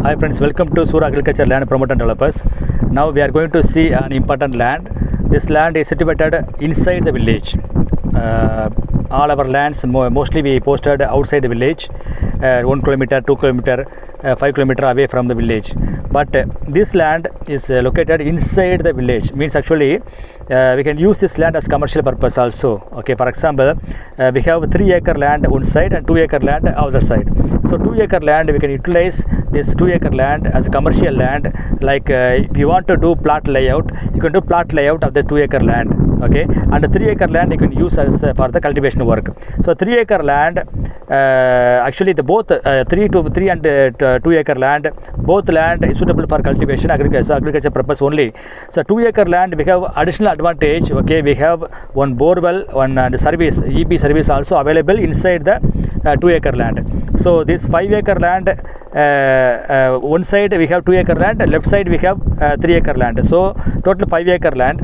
Hi friends, welcome to Sura Agriculture Land Promoter and Developers. Now we are going to see an important land. This land is situated inside the village. All our lands mostly we posted outside the village, 1 kilometer, 2 kilometer, 5 kilometer away from the village. But this land is located inside the village. Means actually we can use this land as commercial purpose also. Okay, for example, we have 3 acre land one side and 2 acre land other side. So 2 acre land we can utilize this 2 acre land as a commercial land. Like if you want to do plot layout, you can do plot layout of the 2 acre land. Okay, and the 3 acre land you can use as for the cultivation work. So 3 acre land, actually the both 3 and 2 acre land, both land is suitable for cultivation agriculture purpose only. So 2 acre land we have additional advantage. Okay, we have one borewell, one service, EB service also available inside the 2 acre land. So this 5 acre land, one side we have 2 acre land, left side we have 3 acre land. So total 5 acre land.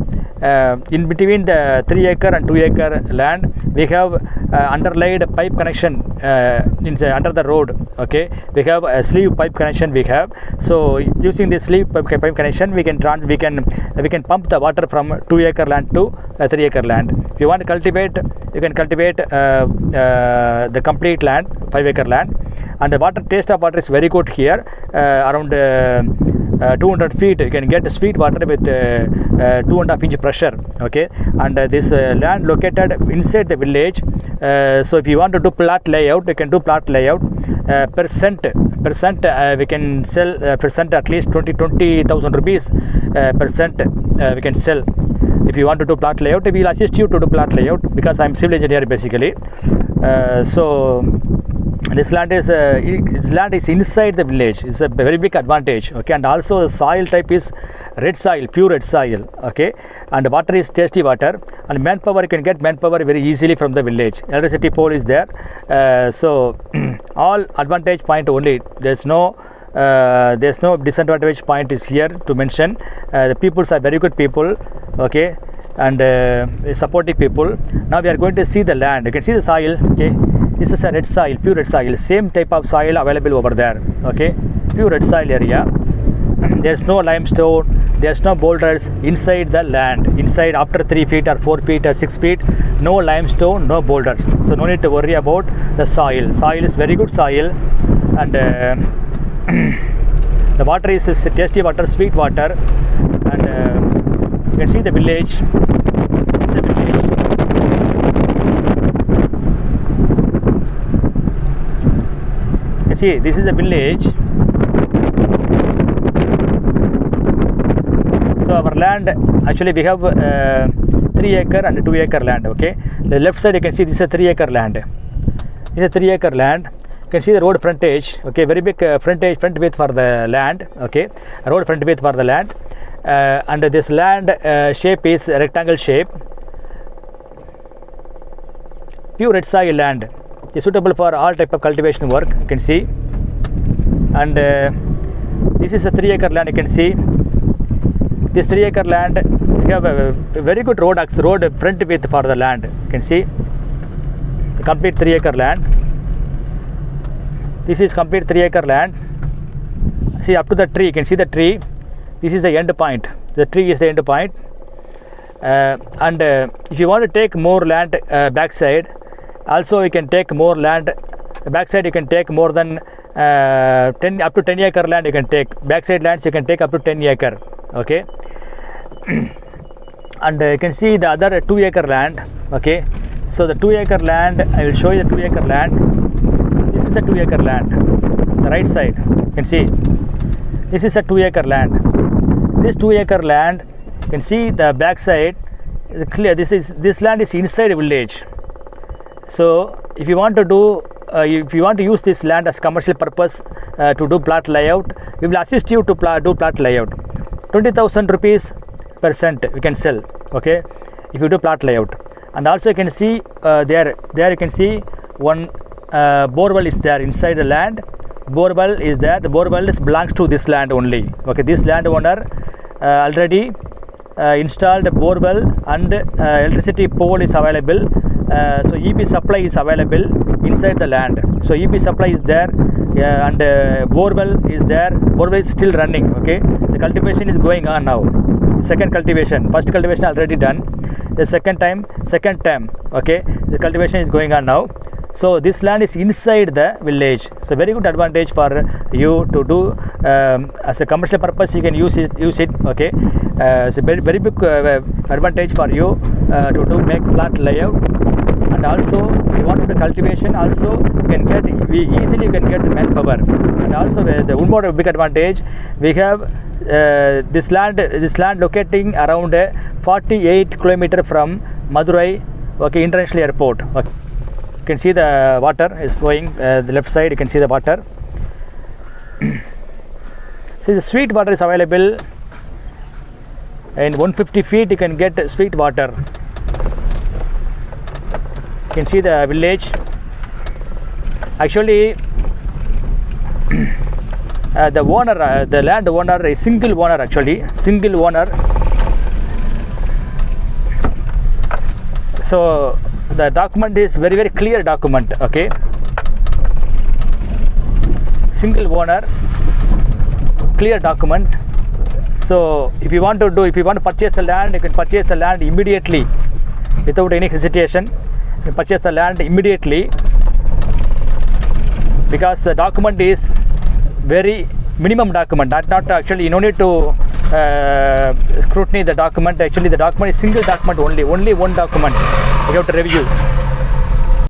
In between the 3 acre and 2 acre land we have underlaid pipe connection under the road. Okay, we have a sleeve pipe connection we have. So using this sleeve pipe connection we can pump the water from 2 acre land to 3 acre land. If you want to cultivate, you can cultivate the complete land, 5 acre land, and the taste of water is very good here. Around 200 feet you can get sweet water with 2.5 inch pressure. Okay, and this land located inside the village. So if you want to do plot layout, you can do plot layout. Percent we can sell percent at least 20,000 rupees percent we can sell. If you want to do plot layout, we will assist you to do plot layout because I am civil engineer basically. So this land is inside the village. It's a very big advantage. Okay, and also the soil type is red soil, pure red soil. Okay, and water is tasty water, and manpower, you can get manpower very easily from the village. Electricity pole is there. So all advantage point only. There's no disadvantage point is here to mention. The peoples are very good people. Okay, and supportive people. Now we are going to see the land. You can see the soil. Okay, this is a red soil, pure red soil. Same type of soil available over there. Okay, pure red soil area. There's no limestone, there's no boulders inside the land. Inside, after 3 feet or 4 feet or 6 feet, no limestone, no boulders. So no need to worry about the soil. Soil is very good soil, and the water is tasty water, sweet water, and you can see the village. It's a village. You can see this is the village. So our land, actually we have 3 acre and 2 acre land. Okay, the left side you can see this is a 3 acre land. This is a 3 acre land. You can see the road frontage. Okay, very big front width for the land. Okay, road front width for the land, and this land shape is rectangle shape. Pure red soil land is suitable for all type of cultivation work. You can see, and this is a 3 acre land. You can see this 3 acre land. We have a very good road front width for the land. You can see the complete 3 acre land. This is complete 3 acre land. See up to the tree. You can see the tree. This is the end point. The tree is the end point. And if you want to take more land backside, also you can take more land backside. You can take more than 10 up to 10 acre land. You can take backside lands. You can take up to 10 acre. Okay, and you can see the other 2 acre land. Okay, so the 2 acre land, I will show you the 2 acre land. This is a 2 acre land. The right side, you can see this is a 2 acre land. This 2 acre land, you can see the back side is clear. This land is inside a village. So if you want to do if you want to use this land as commercial purpose to do plot layout, we will assist you to do plot layout. 20,000 rupees percent we can sell. Okay, if you do plot layout. And also you can see there you can see one borewell is there inside the land. Borewell is there. The borewell belongs to this land only. Okay, this landowner already installed borewell, and electricity pole is available. So EB supply is available inside the land. So EB supply is there, and borewell is there. Borewell is still running. Okay, the cultivation is going on now. Second cultivation, first cultivation already done. The second term, okay, the cultivation is going on now. So this land is inside the village. So very good advantage for you to do as a commercial purpose. You can use it. Okay, it's a very big advantage for you to do make plant layout. And also you want to do cultivation. Also you can get easily you can get the manpower. And also the one more big advantage we have. This land locating around 48 kilometers from Madurai, okay, international airport. Okay. You can see the water is flowing. The left side you can see the water. So the sweet water is available. In 150 feet you can get sweet water. You can see the village. Actually the owner, the land owner is single owner, actually single owner. So the document is very clear document. Okay, single owner, clear document. So if you want to purchase the land, you can purchase the land immediately without any hesitation. You purchase the land immediately because the document is very minimum document. Not actually, you don't need to scrutiny the document. Actually the document is single document only one document you have to review.